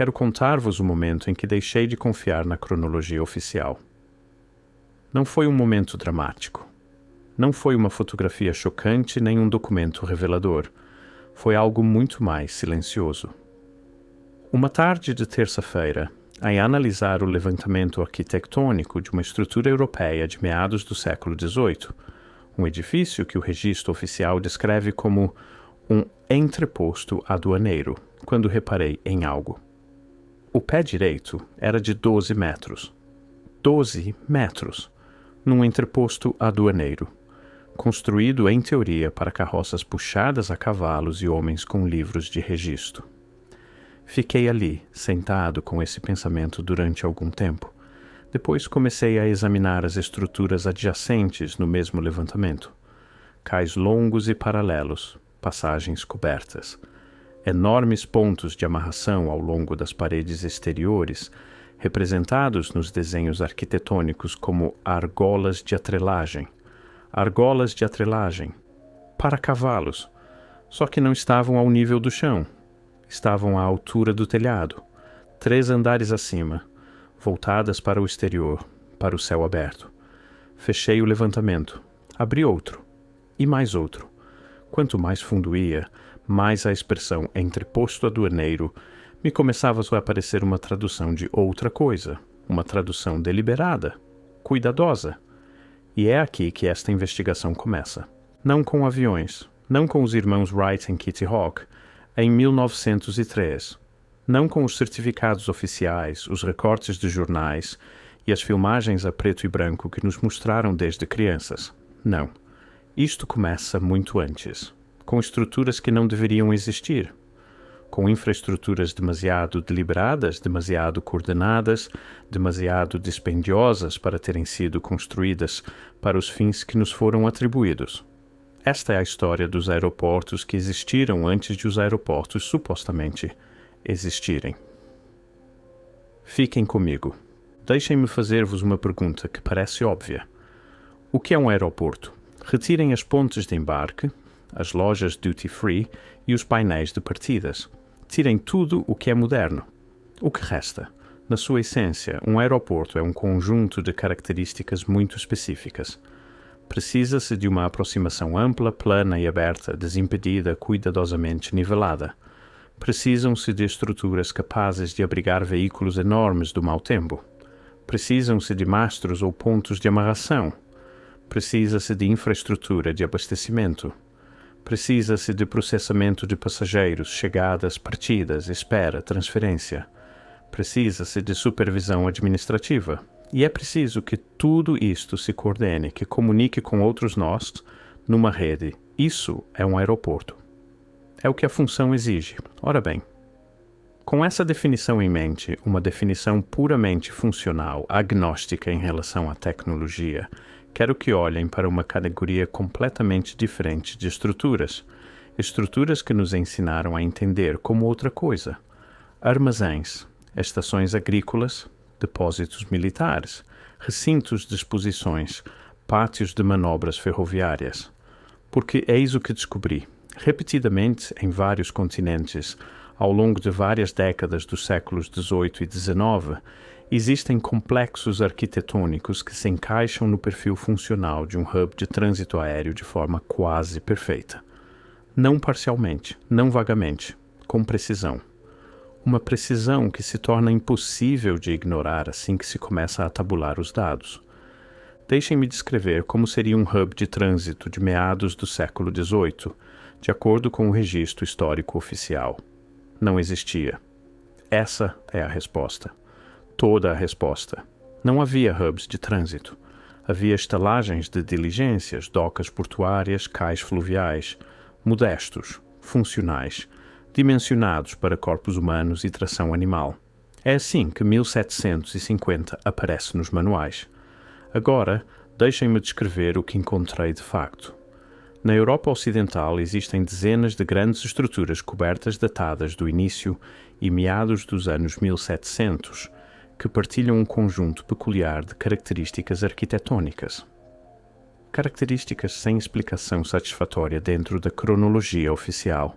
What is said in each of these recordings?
quero contar-vos o momento em que deixei de confiar na cronologia oficial. Não foi um momento dramático. Não foi uma fotografia chocante nem um documento revelador. Foi algo muito mais silencioso. Uma tarde de terça-feira, em analisar o levantamento arquitetônico de uma estrutura europeia de meados do século XVIII, um edifício que o registro oficial descreve como um entreposto aduaneiro, quando reparei em algo. O pé direito era de 12 metros. 12 metros! Num entreposto aduaneiro, construído em teoria para carroças puxadas a cavalos e homens com livros de registro. Fiquei ali, sentado com esse pensamento durante algum tempo. Depois comecei a examinar as estruturas adjacentes no mesmo levantamento. Cais longos e paralelos, passagens cobertas, enormes pontos de amarração ao longo das paredes exteriores, representados nos desenhos arquitetônicos como argolas de atrelagem. Argolas de atrelagem para cavalos, só que não estavam ao nível do chão. Estavam à altura do telhado, 3 andares acima, voltadas para o exterior, para o céu aberto. Fechei o levantamento, abri outro, e mais outro. Quanto mais fundo ia, mais a expressão entreposto aduaneiro me começava a aparecer uma tradução de outra coisa, uma tradução deliberada, cuidadosa. E é aqui que esta investigação começa. Não com aviões, não com os irmãos Wright e Kitty Hawk, em 1903, não com os certificados oficiais, os recortes de jornais e as filmagens a preto e branco que nos mostraram desde crianças. Não. Isto começa muito antes, com estruturas que não deveriam existir, com infraestruturas demasiado deliberadas, demasiado coordenadas, demasiado dispendiosas para terem sido construídas para os fins que nos foram atribuídos. Esta é a história dos aeroportos que existiram antes de os aeroportos supostamente existirem. Fiquem comigo. Deixem-me fazer-vos uma pergunta que parece óbvia. O que é um aeroporto? Retirem as pontes de embarque, as lojas duty-free e os painéis de partidas. Tirem tudo o que é moderno. O que resta? Na sua essência, um aeroporto é um conjunto de características muito específicas. Precisa-se de uma aproximação ampla, plana e aberta, desimpedida, cuidadosamente nivelada. Precisam-se de estruturas capazes de abrigar veículos enormes do mau tempo. Precisam-se de mastros ou pontos de amarração. Precisa-se de infraestrutura de abastecimento. Precisa-se de processamento de passageiros, chegadas, partidas, espera, transferência. Precisa-se de supervisão administrativa. E é preciso que tudo isto se coordene, que comunique com outros nós numa rede. Isso é um aeroporto. É o que a função exige. Ora bem, com essa definição em mente, uma definição puramente funcional, agnóstica em relação à tecnologia, quero que olhem para uma categoria completamente diferente de estruturas. Estruturas que nos ensinaram a entender como outra coisa. Armazéns, estações agrícolas, depósitos militares, recintos de exposições, pátios de manobras ferroviárias. Porque eis o que descobri. Repetidamente, em vários continentes, ao longo de várias décadas dos séculos XVIII e XIX, existem complexos arquitetônicos que se encaixam no perfil funcional de um hub de trânsito aéreo de forma quase perfeita. Não parcialmente, não vagamente, com precisão. Uma precisão que se torna impossível de ignorar assim que se começa a tabular os dados. Deixem-me descrever como seria um hub de trânsito de meados do século XVIII, de acordo com o registro histórico oficial. Não existia. Essa é a resposta. Toda a resposta. Não havia hubs de trânsito. Havia estalagens de diligências, docas portuárias, cais fluviais, modestos, funcionais, dimensionados para corpos humanos e tração animal. É assim que 1750 aparece nos manuais. Agora, deixem-me descrever o que encontrei de facto. Na Europa Ocidental existem dezenas de grandes estruturas cobertas datadas do início e meados dos anos 1700, que partilham um conjunto peculiar de características arquitetônicas. Características sem explicação satisfatória dentro da cronologia oficial.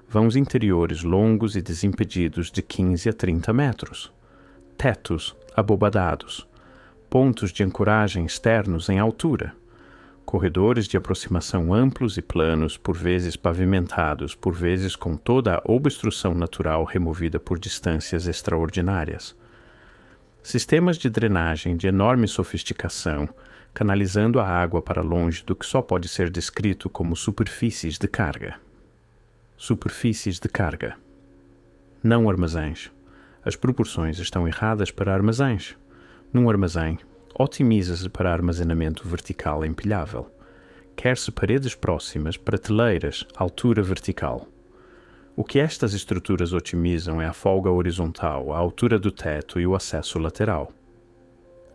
vãos interiores longos e desimpedidos de 15 a 30 metros, tetos abobadados, pontos de ancoragem externos em altura, corredores de aproximação amplos e planos, por vezes pavimentados, por vezes com toda a obstrução natural removida por distâncias extraordinárias. Sistemas de drenagem de enorme sofisticação, canalizando a água para longe do que só pode ser descrito como superfícies de carga. Superfícies de carga. Não armazéns. As proporções estão erradas para armazéns. Num armazém, otimiza-se para armazenamento vertical empilhável. Quer-se paredes próximas, prateleiras, altura vertical. O que estas estruturas otimizam é a folga horizontal, a altura do teto e o acesso lateral.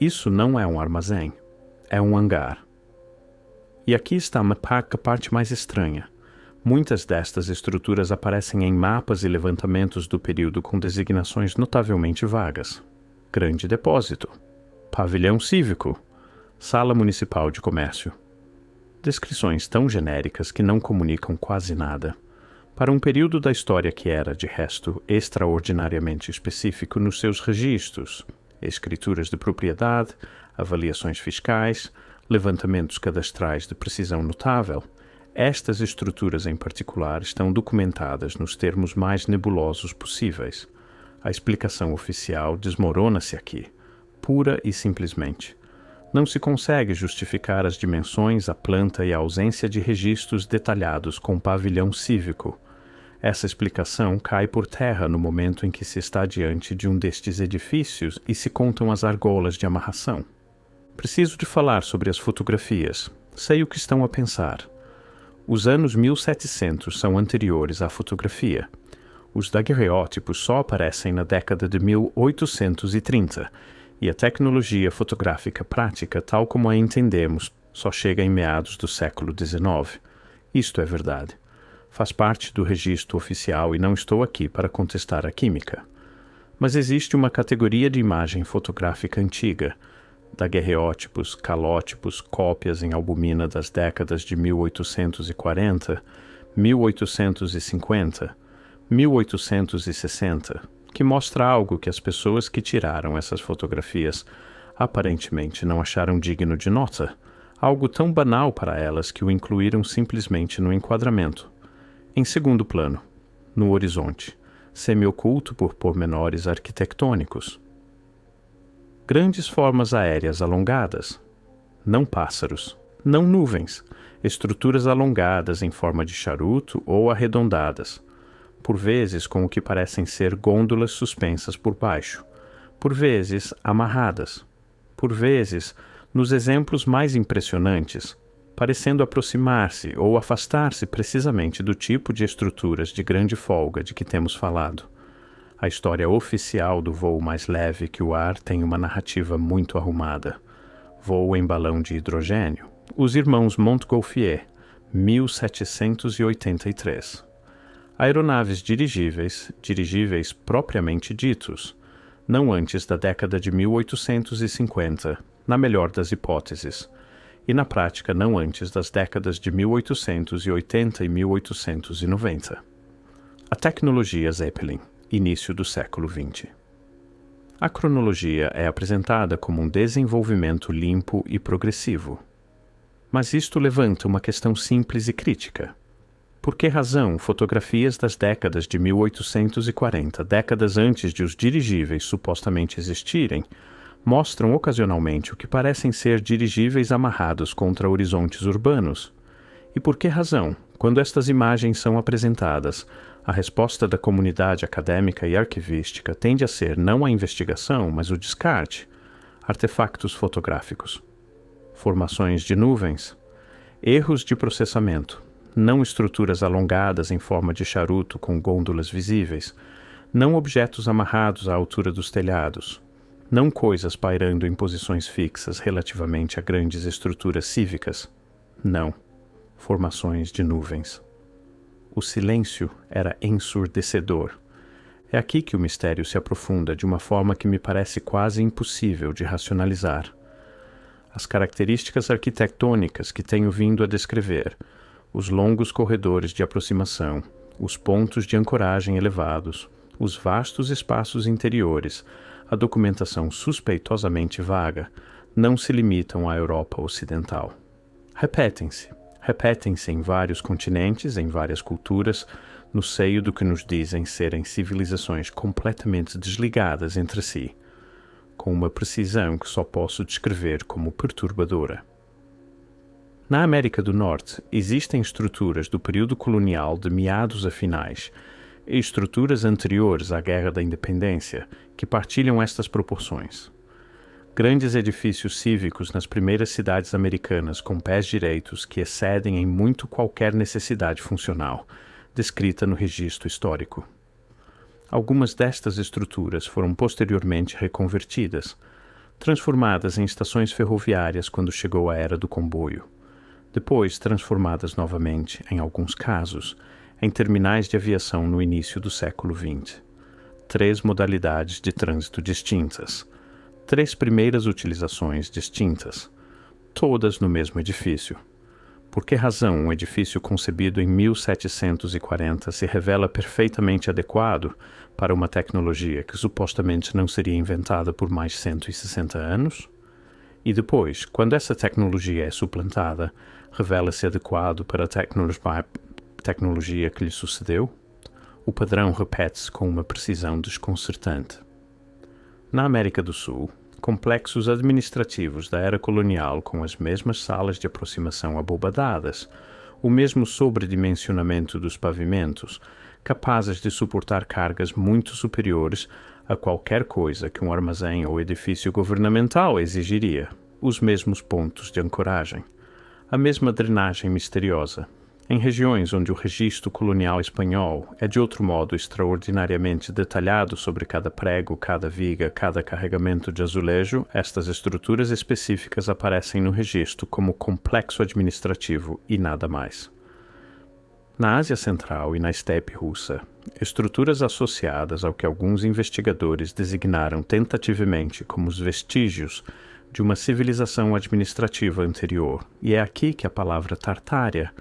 Isso não é um armazém, é um hangar. E aqui está a parte mais estranha. Muitas destas estruturas aparecem em mapas e levantamentos do período com designações notavelmente vagas. Grande depósito, pavilhão cívico, sala municipal de comércio. Descrições tão genéricas que não comunicam quase nada. Para um período da história que era, de resto, extraordinariamente específico nos seus registros, escrituras de propriedade, avaliações fiscais, levantamentos cadastrais de precisão notável, estas estruturas em particular estão documentadas nos termos mais nebulosos possíveis. A explicação oficial desmorona-se aqui, pura e simplesmente. Não se consegue justificar as dimensões, a planta e a ausência de registros detalhados com pavilhão cívico. Essa explicação cai por terra no momento em que se está diante de um destes edifícios e se contam as argolas de amarração. Preciso de falar sobre as fotografias. Sei o que estão a pensar. Os anos 1700 são anteriores à fotografia. Os daguerreótipos só aparecem na década de 1830, e a tecnologia fotográfica prática, tal como a entendemos, só chega em meados do século XIX. Isto é verdade. Faz parte do registro oficial e não estou aqui para contestar a química. Mas existe uma categoria de imagem fotográfica antiga, daguerreótipos, calótipos, cópias em albumina das décadas de 1840, 1850, 1860, que mostra algo que as pessoas que tiraram essas fotografias aparentemente não acharam digno de nota, algo tão banal para elas que o incluíram simplesmente no enquadramento. Em segundo plano, no horizonte, semi-oculto por pormenores arquitetônicos. Grandes formas aéreas alongadas, não pássaros, não nuvens, estruturas alongadas em forma de charuto ou arredondadas, por vezes com o que parecem ser gôndolas suspensas por baixo, por vezes amarradas, por vezes, nos exemplos mais impressionantes, parecendo aproximar-se ou afastar-se precisamente do tipo de estruturas de grande folga de que temos falado. A história oficial do voo mais leve que o ar tem uma narrativa muito arrumada. Voo em balão de hidrogênio. Os irmãos Montgolfier, 1783. Aeronaves dirigíveis propriamente ditos, não antes da década de 1850, na melhor das hipóteses, e na prática não antes das décadas de 1880 e 1890. A tecnologia Zeppelin, início do século XX. A cronologia é apresentada como um desenvolvimento limpo e progressivo. Mas isto levanta uma questão simples e crítica. Por que razão fotografias das décadas de 1840, décadas antes de os dirigíveis supostamente existirem, mostram ocasionalmente o que parecem ser dirigíveis amarrados contra horizontes urbanos? E por que razão, quando estas imagens são apresentadas, a resposta da comunidade acadêmica e arquivística tende a ser não a investigação, mas o descarte? Artefactos fotográficos, formações de nuvens, erros de processamento, não estruturas alongadas em forma de charuto com gôndolas visíveis, não objetos amarrados à altura dos telhados, não coisas pairando em posições fixas relativamente a grandes estruturas cívicas. Não. Formações de nuvens. O silêncio era ensurdecedor. É aqui que o mistério se aprofunda de uma forma que me parece quase impossível de racionalizar. As características arquitetônicas que tenho vindo a descrever, os longos corredores de aproximação, os pontos de ancoragem elevados, os vastos espaços interiores, a documentação suspeitosamente vaga, não se limitam à Europa Ocidental. Repetem-se em vários continentes, em várias culturas, no seio do que nos dizem serem civilizações completamente desligadas entre si, com uma precisão que só posso descrever como perturbadora. Na América do Norte, existem estruturas do período colonial de meados a finais e estruturas anteriores à Guerra da Independência que partilham estas proporções. Grandes edifícios cívicos nas primeiras cidades americanas com pés direitos que excedem em muito qualquer necessidade funcional, descrita no registro histórico. Algumas destas estruturas foram posteriormente reconvertidas, transformadas em estações ferroviárias quando chegou a era do comboio, depois transformadas novamente, em alguns casos, em terminais de aviação no início do século XX. 3 modalidades de trânsito distintas, 3 primeiras utilizações distintas, todas no mesmo edifício. Por que razão um edifício concebido em 1740 se revela perfeitamente adequado para uma tecnologia que supostamente não seria inventada por mais 160 anos? E depois, quando essa tecnologia é suplantada, revela-se adequado para a tecnologia que lhe sucedeu? O padrão repete-se com uma precisão desconcertante. Na América do Sul, complexos administrativos da era colonial com as mesmas salas de aproximação abobadadas, o mesmo sobredimensionamento dos pavimentos, capazes de suportar cargas muito superiores a qualquer coisa que um armazém ou edifício governamental exigiria, os mesmos pontos de ancoragem, a mesma drenagem misteriosa, em regiões onde o registro colonial espanhol é de outro modo extraordinariamente detalhado sobre cada prego, cada viga, cada carregamento de azulejo, estas estruturas específicas aparecem no registro como complexo administrativo e nada mais. Na Ásia Central e na estepe russa, estruturas associadas ao que alguns investigadores designaram tentativamente como os vestígios de uma civilização administrativa anterior, e é aqui que a palavra Tartária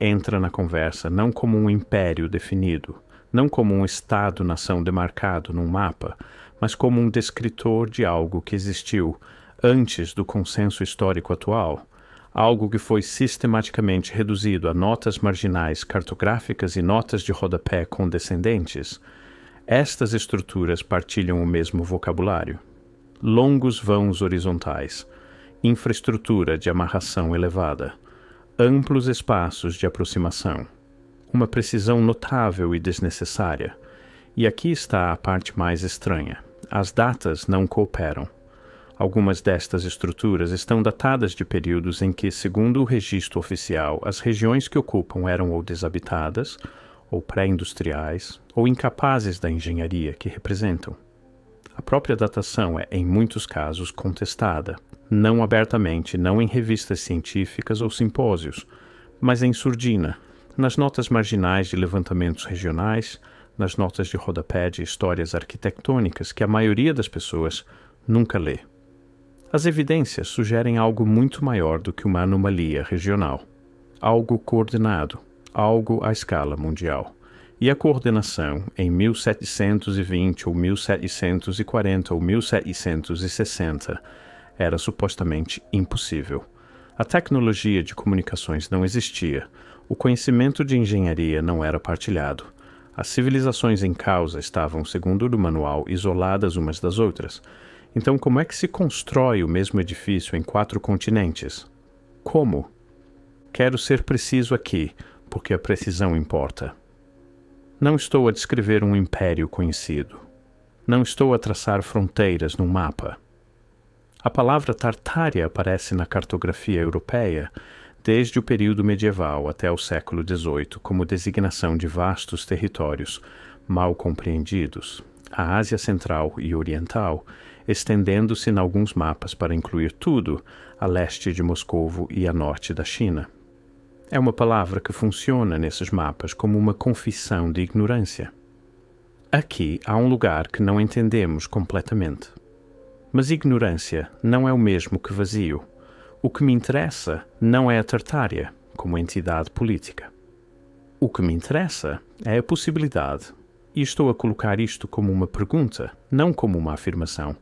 entra na conversa não como um império definido, não como um estado-nação demarcado num mapa, mas como um descritor de algo que existiu antes do consenso histórico atual, algo que foi sistematicamente reduzido a notas marginais cartográficas e notas de rodapé condescendentes. Estas estruturas partilham o mesmo vocabulário. Longos vãos horizontais, infraestrutura de amarração elevada, amplos espaços de aproximação, uma precisão notável e desnecessária. E aqui está a parte mais estranha. As datas não cooperam. Algumas destas estruturas estão datadas de períodos em que, segundo o registro oficial, as regiões que ocupam eram ou desabitadas, ou pré-industriais, ou incapazes da engenharia que representam. A própria datação é, em muitos casos, contestada, não abertamente, não em revistas científicas ou simpósios, mas em surdina, nas notas marginais de levantamentos regionais, nas notas de rodapé de histórias arquitetônicas que a maioria das pessoas nunca lê. As evidências sugerem algo muito maior do que uma anomalia regional, algo coordenado, algo à escala mundial. E a coordenação, em 1720 ou 1740 ou 1760, era supostamente impossível. A tecnologia de comunicações não existia, o conhecimento de engenharia não era partilhado. As civilizações em causa estavam, segundo o manual, isoladas umas das outras. Então, como é que se constrói o mesmo edifício em 4 continentes? Como? Quero ser preciso aqui, porque a precisão importa. Não estou a descrever um império conhecido. Não estou a traçar fronteiras num mapa. A palavra Tartária aparece na cartografia europeia desde o período medieval até o século XVIII como designação de vastos territórios mal compreendidos, a Ásia Central e Oriental, estendendo-se em alguns mapas para incluir tudo a leste de Moscovo e a norte da China. É uma palavra que funciona nesses mapas como uma confissão de ignorância. Aqui há um lugar que não entendemos completamente. Mas ignorância não é o mesmo que vazio. O que me interessa não é a Tartária como entidade política. O que me interessa é a possibilidade, e estou a colocar isto como uma pergunta, não como uma afirmação,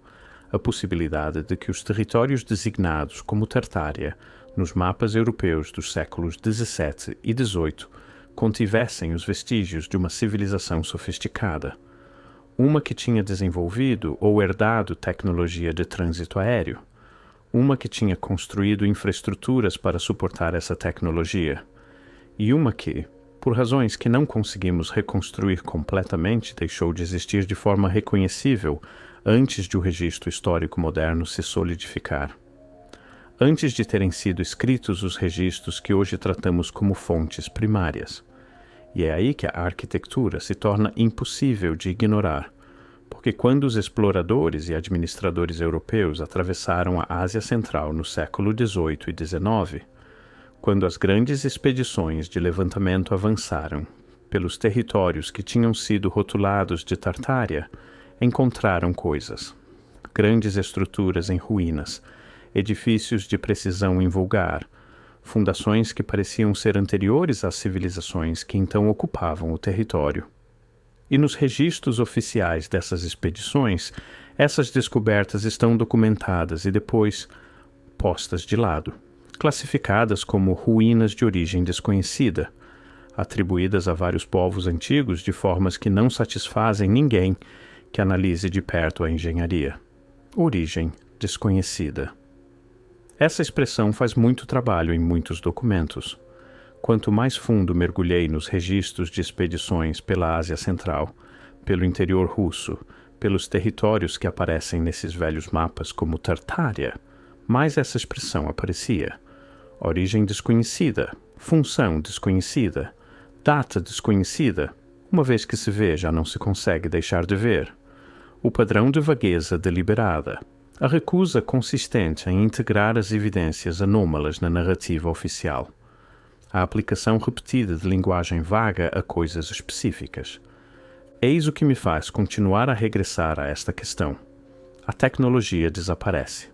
a possibilidade de que os territórios designados como Tartária nos mapas europeus dos séculos XVII e XVIII contivessem os vestígios de uma civilização sofisticada, uma que tinha desenvolvido ou herdado tecnologia de trânsito aéreo, uma que tinha construído infraestruturas para suportar essa tecnologia, e uma que, por razões que não conseguimos reconstruir completamente, deixou de existir de forma reconhecível antes de o registro histórico moderno se solidificar. Antes de terem sido escritos os registros que hoje tratamos como fontes primárias. E é aí que a arquitetura se torna impossível de ignorar, porque quando os exploradores e administradores europeus atravessaram a Ásia Central no século XVIII e XIX, quando as grandes expedições de levantamento avançaram pelos territórios que tinham sido rotulados de Tartária, encontraram coisas. Grandes estruturas em ruínas, edifícios de precisão invulgar, fundações que pareciam ser anteriores às civilizações que então ocupavam o território. E nos registros oficiais dessas expedições, essas descobertas estão documentadas e depois postas de lado, classificadas como ruínas de origem desconhecida, atribuídas a vários povos antigos de formas que não satisfazem ninguém que analise de perto a engenharia. Origem desconhecida. Essa expressão faz muito trabalho em muitos documentos. Quanto mais fundo mergulhei nos registros de expedições pela Ásia Central, pelo interior russo, pelos territórios que aparecem nesses velhos mapas como Tartária, mais essa expressão aparecia. Origem desconhecida, função desconhecida, data desconhecida, uma vez que se vê já não se consegue deixar de ver. O padrão de vagueza deliberada, a recusa consistente em integrar as evidências anômalas na narrativa oficial, a aplicação repetida de linguagem vaga a coisas específicas. Eis o que me faz continuar a regressar a esta questão. A tecnologia desaparece,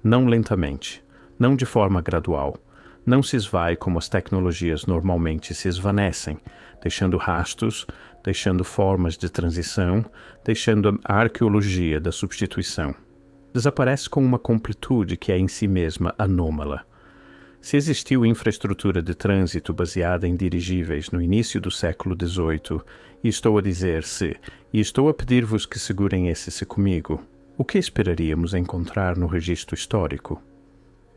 não lentamente, não de forma gradual, não se esvai como as tecnologias normalmente se esvanecem, deixando rastros, deixando formas de transição, deixando a arqueologia da substituição. Desaparece com uma completude que é em si mesma anômala. Se existiu infraestrutura de trânsito baseada em dirigíveis no início do século XVIII, e estou a dizer-se, e estou a pedir-vos que segurem esse-se comigo, o que esperaríamos encontrar no registro histórico?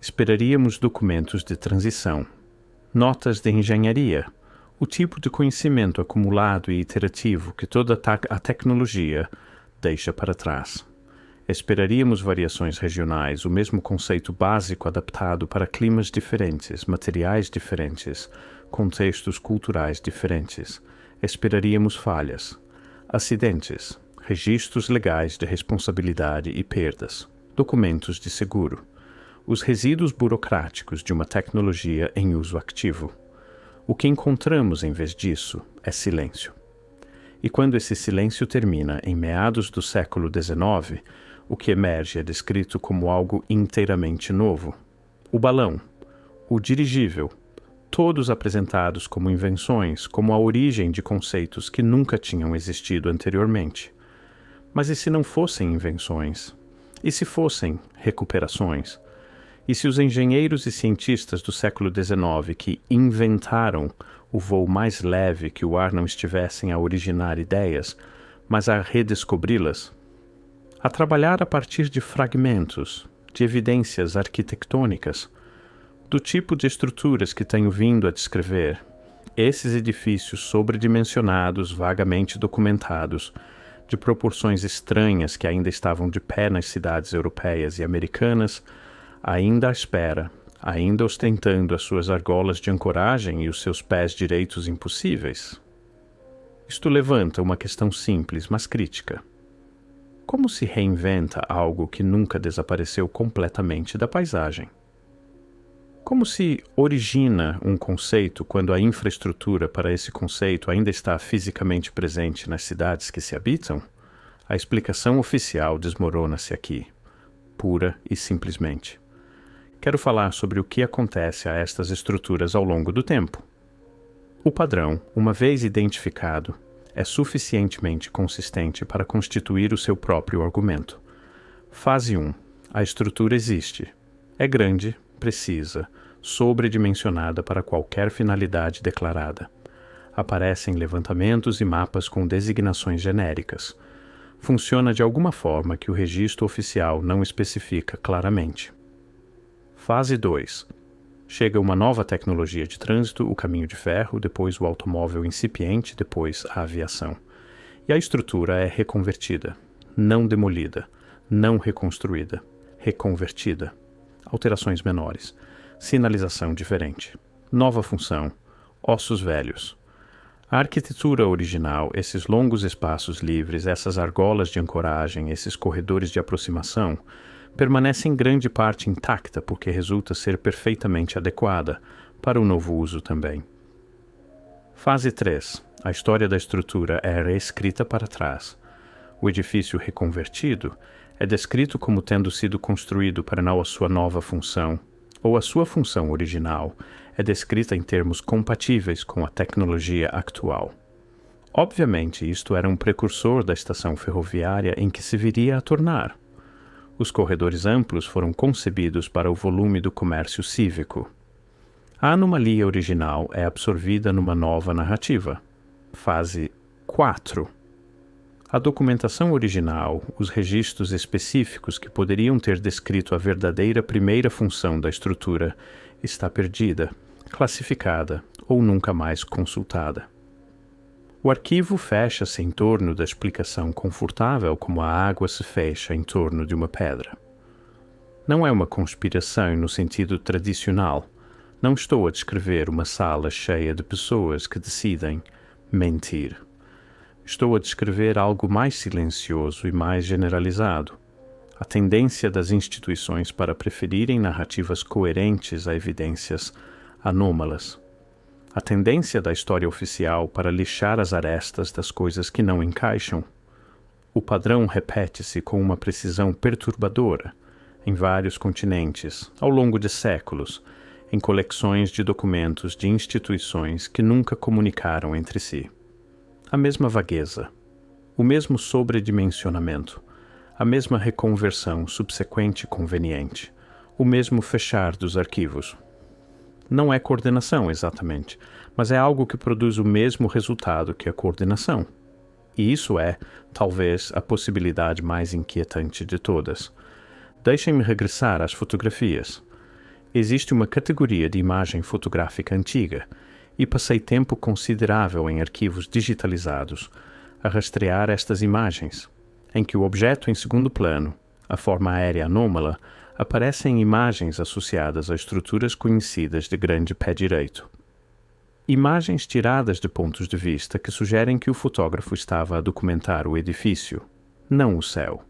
Esperaríamos documentos de transição, notas de engenharia, o tipo de conhecimento acumulado e iterativo que toda a tecnologia deixa para trás. Esperaríamos variações regionais, o mesmo conceito básico adaptado para climas diferentes, materiais diferentes, contextos culturais diferentes. Esperaríamos falhas, acidentes, registros legais de responsabilidade e perdas, documentos de seguro, os resíduos burocráticos de uma tecnologia em uso ativo. O que encontramos em vez disso é silêncio. E quando esse silêncio termina em meados do século XIX, o que emerge é descrito como algo inteiramente novo. O balão, o dirigível, todos apresentados como invenções, como a origem de conceitos que nunca tinham existido anteriormente. Mas e se não fossem invenções? E se fossem recuperações? E se os engenheiros e cientistas do século XIX que inventaram o voo mais leve que o ar não estivessem a originar ideias, mas a redescobri-las? A trabalhar a partir de fragmentos, de evidências arquitetônicas, do tipo de estruturas que tenho vindo a descrever, esses edifícios sobredimensionados, vagamente documentados, de proporções estranhas que ainda estavam de pé nas cidades europeias e americanas, ainda à espera, ainda ostentando as suas argolas de ancoragem e os seus pés direitos impossíveis? Isto levanta uma questão simples, mas crítica. Como se reinventa algo que nunca desapareceu completamente da paisagem? Como se origina um conceito quando a infraestrutura para esse conceito ainda está fisicamente presente nas cidades que se habitam? A explicação oficial desmorona-se aqui, pura e simplesmente. Quero falar sobre o que acontece a estas estruturas ao longo do tempo. O padrão, uma vez identificado, é suficientemente consistente para constituir o seu próprio argumento. Fase 1. A estrutura existe. É grande, precisa, sobredimensionada para qualquer finalidade declarada. Aparecem levantamentos e mapas com designações genéricas. Funciona de alguma forma que o registro oficial não especifica claramente. Fase 2. Chega uma nova tecnologia de trânsito, o caminho de ferro, depois o automóvel incipiente, depois a aviação. E a estrutura é reconvertida, não demolida, não reconstruída, reconvertida. Alterações menores, sinalização diferente, nova função, ossos velhos. A arquitetura original, esses longos espaços livres, essas argolas de ancoragem, esses corredores de aproximação, permanece em grande parte intacta porque resulta ser perfeitamente adequada para o novo uso também. Fase 3. A história da estrutura é reescrita para trás. O edifício reconvertido é descrito como tendo sido construído para a sua nova função, ou a sua função original é descrita em termos compatíveis com a tecnologia atual. Obviamente, isto era um precursor da estação ferroviária em que se viria a tornar. Os corredores amplos foram concebidos para o volume do comércio cívico. A anomalia original é absorvida numa nova narrativa. Fase 4. A documentação original, os registros específicos que poderiam ter descrito a verdadeira primeira função da estrutura, está perdida, classificada ou nunca mais consultada. O arquivo fecha-se em torno da explicação confortável como a água se fecha em torno de uma pedra. Não é uma conspiração no sentido tradicional. Não estou a descrever uma sala cheia de pessoas que decidem mentir. Estou a descrever algo mais silencioso e mais generalizado. A tendência das instituições para preferirem narrativas coerentes a evidências anômalas. A tendência da história oficial para lixar as arestas das coisas que não encaixam. O padrão repete-se com uma precisão perturbadora, em vários continentes, ao longo de séculos, em coleções de documentos de instituições que nunca comunicaram entre si. A mesma vagueza, o mesmo sobredimensionamento, a mesma reconversão subsequente conveniente, o mesmo fechar dos arquivos. Não é coordenação exatamente, mas é algo que produz o mesmo resultado que a coordenação. E isso é, talvez, a possibilidade mais inquietante de todas. Deixem-me regressar às fotografias. Existe uma categoria de imagem fotográfica antiga, e passei tempo considerável em arquivos digitalizados a rastrear estas imagens, em que o objeto em segundo plano, a forma aérea anômala, aparecem imagens associadas a estruturas conhecidas de grande pé direito. Imagens tiradas de pontos de vista que sugerem que o fotógrafo estava a documentar o edifício, não o céu.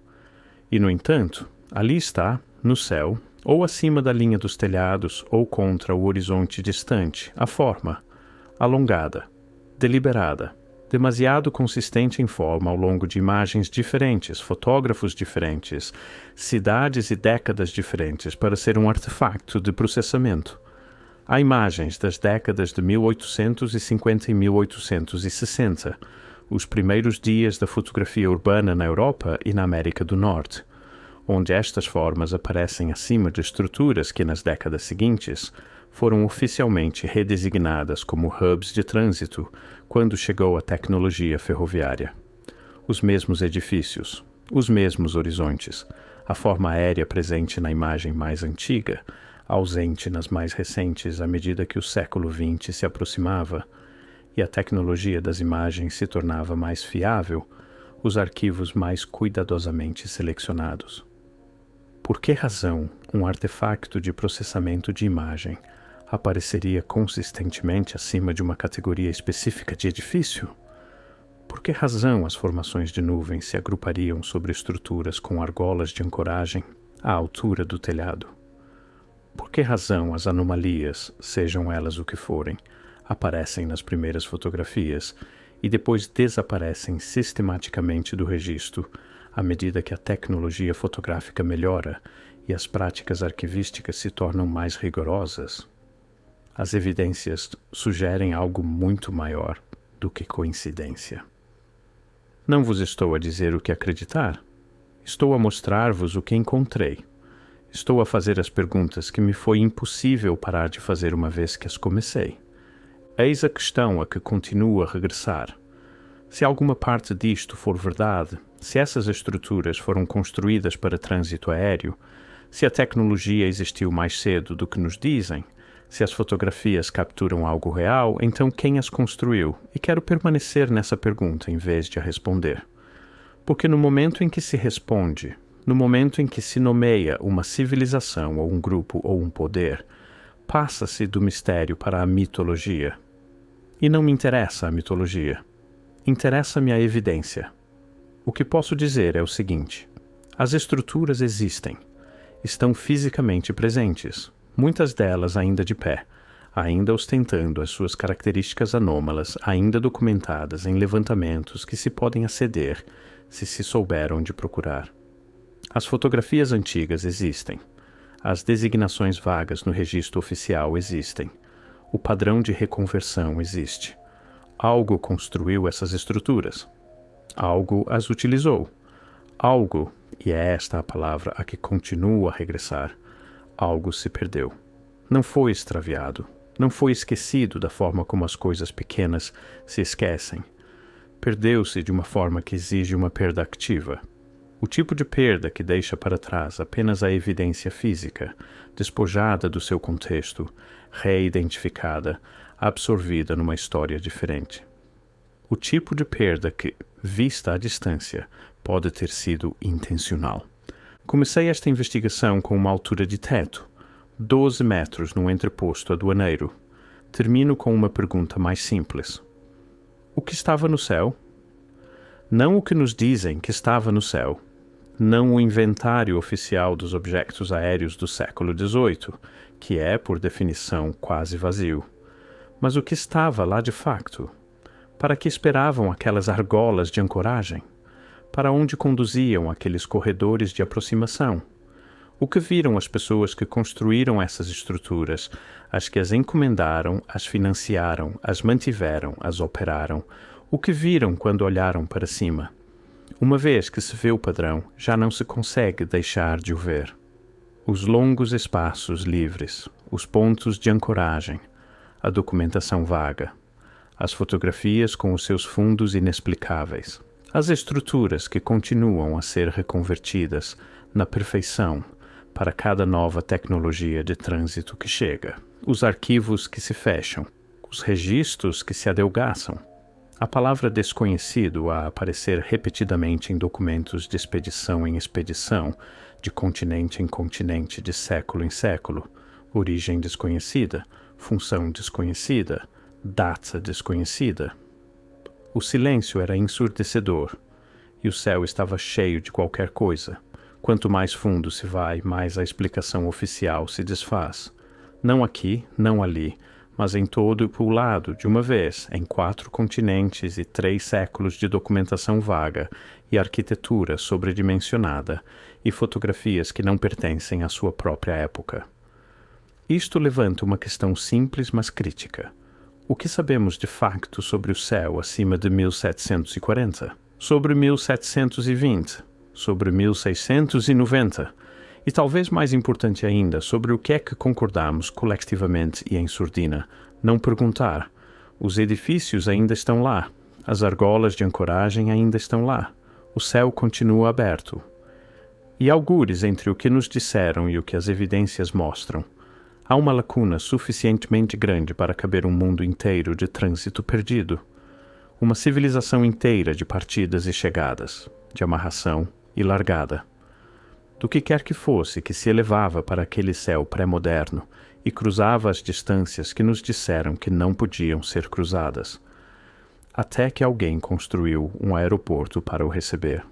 E, no entanto, ali está, no céu, ou acima da linha dos telhados ou contra o horizonte distante, a forma, alongada, deliberada, demasiado consistente em forma ao longo de imagens diferentes, fotógrafos diferentes, cidades e décadas diferentes para ser um artefacto de processamento. Há imagens das décadas de 1850 e 1860, os primeiros dias da fotografia urbana na Europa e na América do Norte, onde estas formas aparecem acima de estruturas que nas décadas seguintes foram oficialmente redesignadas como hubs de trânsito quando chegou a tecnologia ferroviária. Os mesmos edifícios, os mesmos horizontes, a forma aérea presente na imagem mais antiga, ausente nas mais recentes à medida que o século XX se aproximava e a tecnologia das imagens se tornava mais fiável, os arquivos mais cuidadosamente selecionados. Por que razão um artefacto de processamento de imagem apareceria consistentemente acima de uma categoria específica de edifício? Por que razão as formações de nuvens se agrupariam sobre estruturas com argolas de ancoragem à altura do telhado? Por que razão as anomalias, sejam elas o que forem, aparecem nas primeiras fotografias e depois desaparecem sistematicamente do registro à medida que a tecnologia fotográfica melhora e as práticas arquivísticas se tornam mais rigorosas? As evidências sugerem algo muito maior do que coincidência. Não vos estou a dizer o que acreditar. Estou a mostrar-vos o que encontrei. Estou a fazer as perguntas que me foi impossível parar de fazer uma vez que as comecei. Eis a questão a que continuo a regressar. Se alguma parte disto for verdade, se essas estruturas foram construídas para trânsito aéreo, se a tecnologia existiu mais cedo do que nos dizem, se as fotografias capturam algo real, então quem as construiu? E quero permanecer nessa pergunta em vez de a responder. Porque no momento em que se responde, no momento em que se nomeia uma civilização ou um grupo ou um poder, passa-se do mistério para a mitologia. E não me interessa a mitologia. Interessa-me a evidência. O que posso dizer é o seguinte: as estruturas existem, estão fisicamente presentes, muitas delas ainda de pé, ainda ostentando as suas características anômalas, ainda documentadas em levantamentos que se podem aceder se se souber onde procurar. As fotografias antigas existem, as designações vagas no registro oficial existem, o padrão de reconversão existe. Algo construiu essas estruturas. Algo as utilizou. Algo, e é esta a palavra a que continuo a regressar, algo se perdeu. Não foi extraviado. Não foi esquecido da forma como as coisas pequenas se esquecem. Perdeu-se de uma forma que exige uma perda ativa. O tipo de perda que deixa para trás apenas a evidência física, despojada do seu contexto, reidentificada, absorvida numa história diferente. O tipo de perda que, vista à distância, pode ter sido intencional. Comecei esta investigação com uma altura de teto, 12 metros no entreposto aduaneiro. Termino com uma pergunta mais simples. O que estava no céu? Não o que nos dizem que estava no céu. Não o inventário oficial dos objetos aéreos do século XVIII, que é, por definição, quase vazio. Mas o que estava lá de facto? Para que esperavam aquelas argolas de ancoragem? Para onde conduziam aqueles corredores de aproximação? O que viram as pessoas que construíram essas estruturas, as que as encomendaram, as financiaram, as mantiveram, as operaram? O que viram quando olharam para cima? Uma vez que se vê o padrão, já não se consegue deixar de o ver. Os longos espaços livres, os pontos de ancoragem, a documentação vaga, as fotografias com os seus fundos inexplicáveis, as estruturas que continuam a ser reconvertidas na perfeição para cada nova tecnologia de trânsito que chega, os arquivos que se fecham, os registros que se adelgaçam. A palavra desconhecido a aparecer repetidamente em documentos de expedição em expedição, de continente em continente, de século em século, origem desconhecida, função desconhecida, data desconhecida. O silêncio era ensurdecedor, e o céu estava cheio de qualquer coisa. Quanto mais fundo se vai, mais a explicação oficial se desfaz. Não aqui, não ali, mas em todo o lado, de uma vez, em 4 continentes e 3 séculos de documentação vaga e arquitetura sobredimensionada e fotografias que não pertencem à sua própria época. Isto levanta uma questão simples, mas crítica. O que sabemos de facto sobre o céu acima de 1740? Sobre 1720? Sobre 1690? E talvez mais importante ainda, sobre o que é que concordamos colectivamente e em surdina, não perguntar. Os edifícios ainda estão lá, as argolas de ancoragem ainda estão lá, o céu continua aberto. E algures entre o que nos disseram e o que as evidências mostram, há uma lacuna suficientemente grande para caber um mundo inteiro de trânsito perdido, uma civilização inteira de partidas e chegadas, de amarração e largada. Do que quer que fosse que se elevava para aquele céu pré-moderno e cruzava as distâncias que nos disseram que não podiam ser cruzadas, até que alguém construiu um aeroporto para o receber.